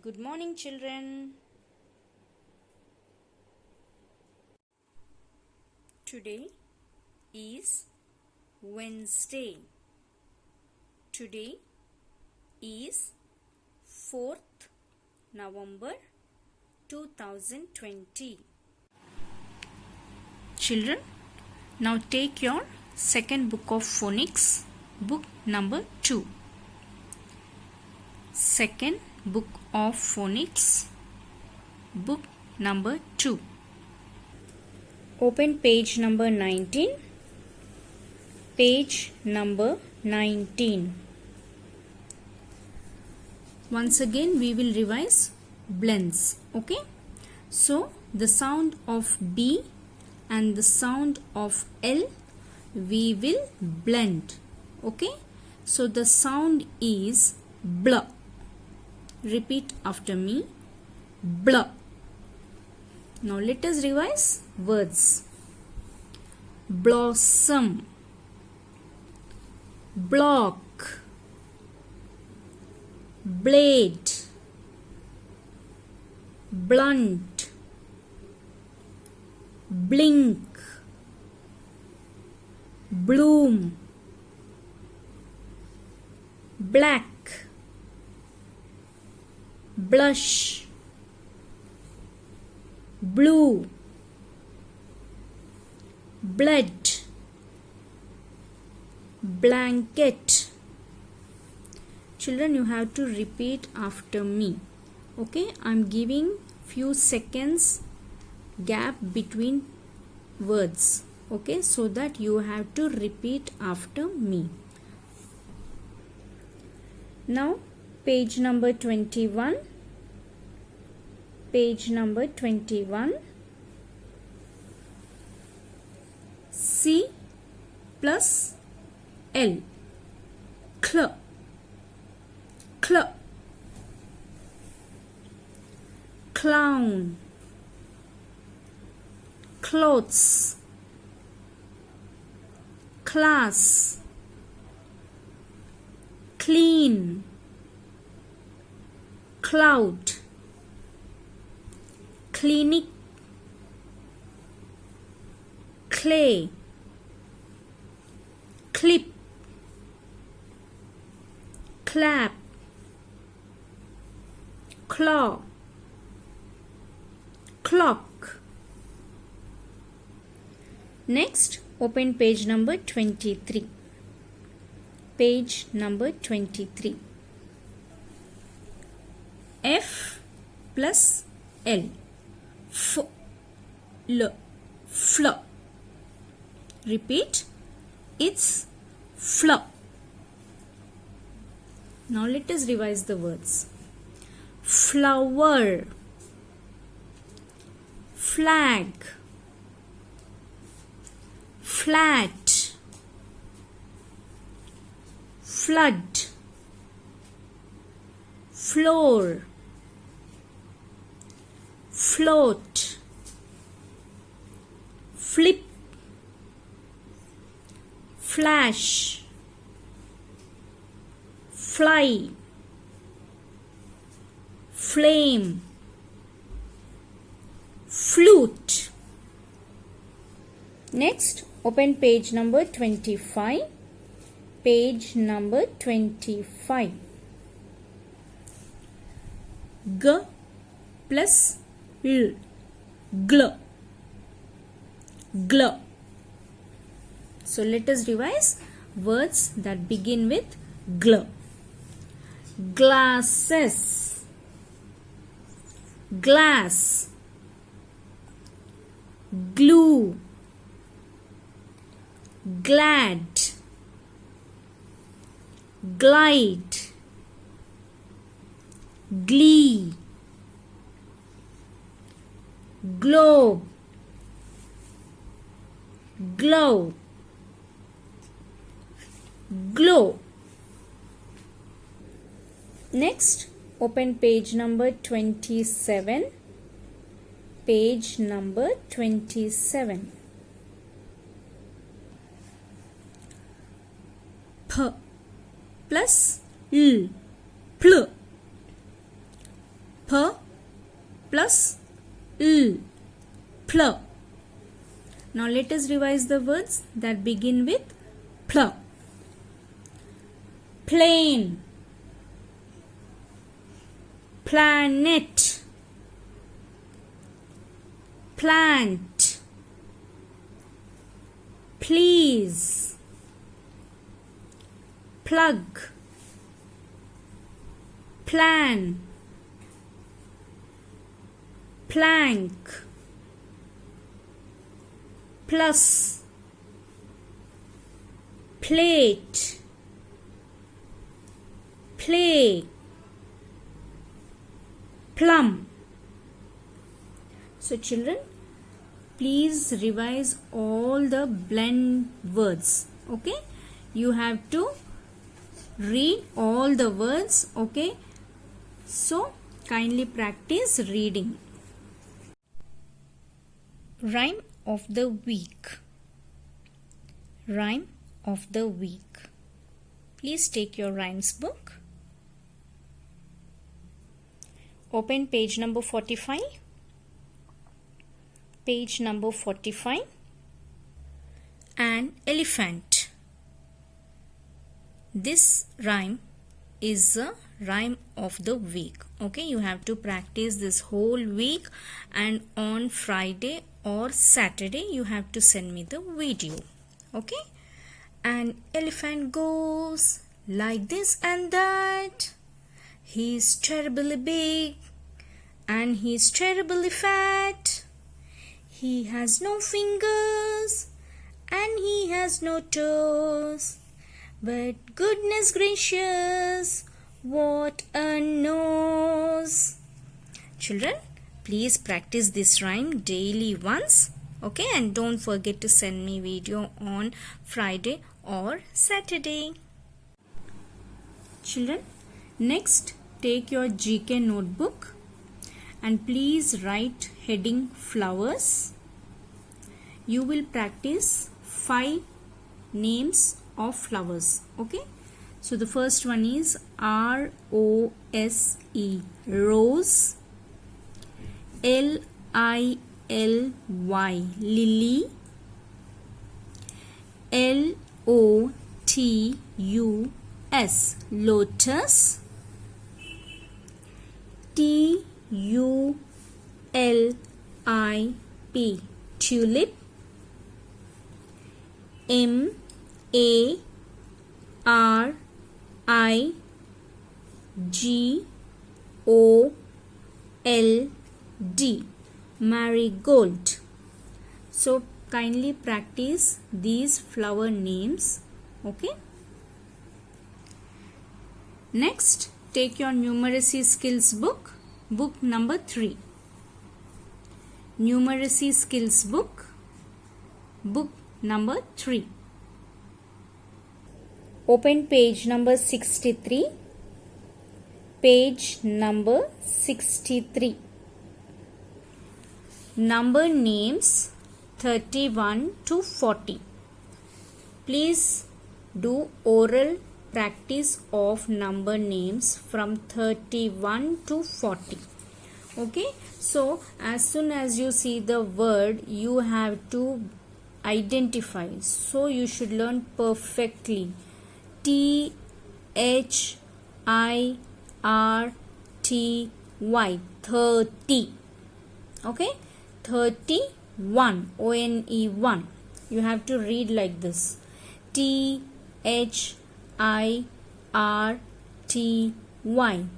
Good morning, children. Today is Wednesday. Today is 4th November 2020. Children, now take your second book of phonics, book number 2. Second book of phonics, book number 2. Open page number 19. Page number 19. Once again we will revise blends. Okay. So the sound of B and the sound of L we will blend. Okay. So the sound is bl. Repeat after me. Bl. Now let us revise words. Blossom, block, blade, blunt, blink, bloom, black, blush, blue, blood, blanket. Children, you have to repeat after me. Okay, I'm giving few seconds gap between words. Okay, so that you have to repeat after me. Now page number 21. Page number 21. C plus L. Cl. Cl. Clown. Clothes. Class. Clean. Cloud. Clinic. Clay. Clip. Clap. Claw. Clock. Next, open page number 23. Page number 23. F plus L. F, L, fl. Repeat. It's fl. Now let us revise the words. Flower, flag, flat, flood, floor, float, flip, flash, fly, flame, flute. Next, open page number 25. Page number 25. G plus L. Gl. Gl. So let us revise words that begin with gl. Glasses, glass, glue, glad, glide, glee, globe, glow, glow. Next, open page number 27. Page number 27. P plus L. Pl. plus l, pl. Now let us revise the words that begin with pl. Plane, planet, plant, please, plug, plan, plank, plus, plate, play, plum. So children, please revise all the blend words. Okay, you have to read all the words. Okay, so kindly practice reading. Rhyme of the week. Rhyme of the week. Please take your rhymes book. Open page number 45. Page number 45. An elephant. This rhyme is a rhyme of the week. Okay, you have to practice this whole week, and on Friday or Saturday you have to send me the video. Okay, an elephant goes like this and that. He's terribly big and he's terribly fat. He has no fingers and he has no toes. But goodness gracious, what a nose! Children, please practice this rhyme daily once. Okay, and don't forget to send me video on Friday or Saturday. Children, next take your GK notebook and please write heading flowers. You will practice 5 names of flowers. Okay, so the first one is R-O-S-E, rose. L-I-L-Y, lily. L-O-T-U-S, lotus. T-U-L-I-P, tulip. M-A-R-I-G-O-L-D, marigold. So kindly practice these flower names. Okay. Next, take your numeracy skills book, book number 3. Numeracy skills book, book number 3. Open page number 63. Page number 63. Number names 31 to 40. Please do oral practice of number names from 31 to 40. Okay, so as soon as you see the word, you have to identify. So you should learn perfectly. T-H-I-R-T-Y, 30. Okay, 31, O-N-E-1. You have to read like this. T-H-I-R-T-Y,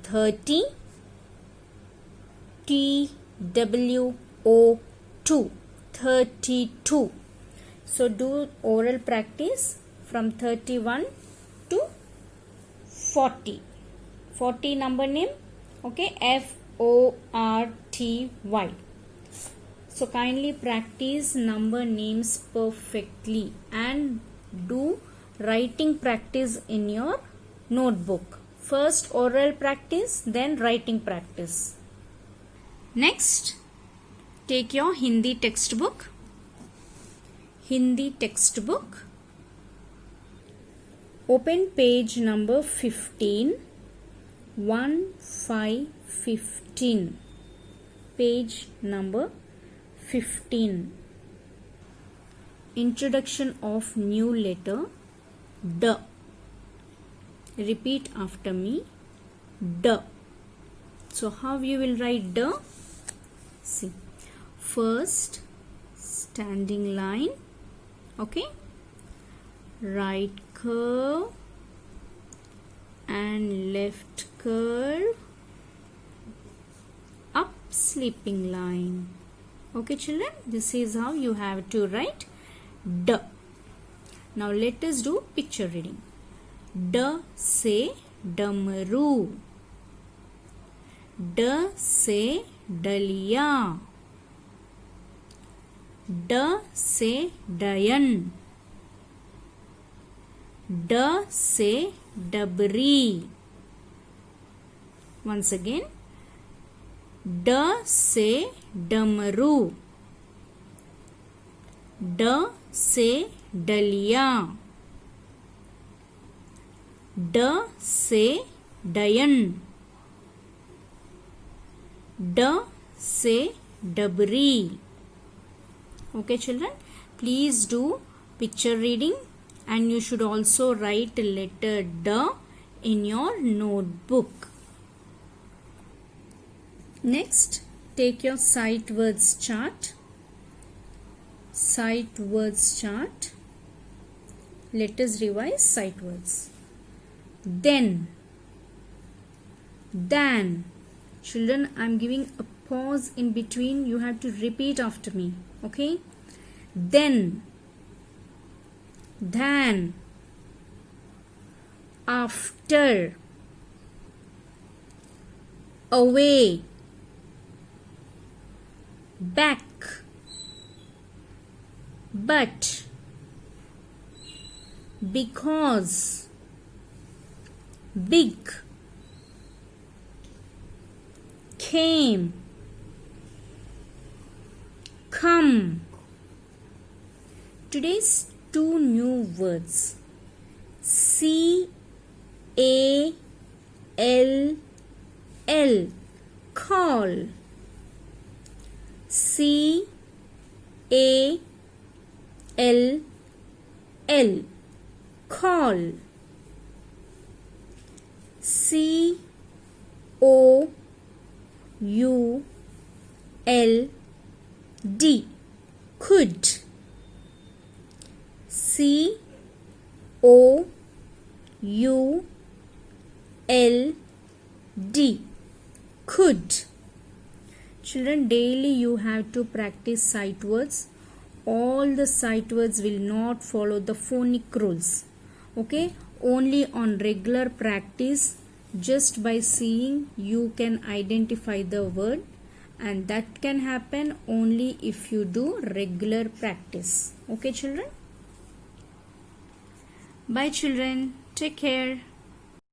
30. T-W-O-2, 32. So do oral practice from 31 to 40. 40 number name. Okay, F-O-R-T-Y. So kindly practice number names perfectly and do writing practice in your notebook. First oral practice, then writing practice. Next, take your Hindi textbook. Hindi textbook. Open page number 15. 15. page number 15. Introduction of new letter D. Repeat after me. D. So how you will write D? See, first standing line, okay, right curve and left curve, up sleeping line. Okay children, this is how you have to write D. Now let us do picture reading. D से डमरू, D से डलिया, D से डयन, D से डबरी. Once again, D से डमरू, D से डलिया, D से डयन, D से डबरी. Okay children, please do picture reading and you should also write letter D in your notebook. Next, take your sight words chart. Sight words chart. Let us revise sight words. Then, than. Children, I am giving a pause in between. You have to repeat after me. Okay? Then, than, after, away, back, but, because, big, came, come. Today's two new words, C-A-L-L, call, C-A-L-L, call, C-O-U-L-D, could, C-O-U-L-D, could. Children, daily you have to practice sight words. All the sight words will not follow the phonic rules. Okay, only on regular practice, just by seeing you can identify the word, and that can happen only if you do regular practice. Okay children, bye children, take care.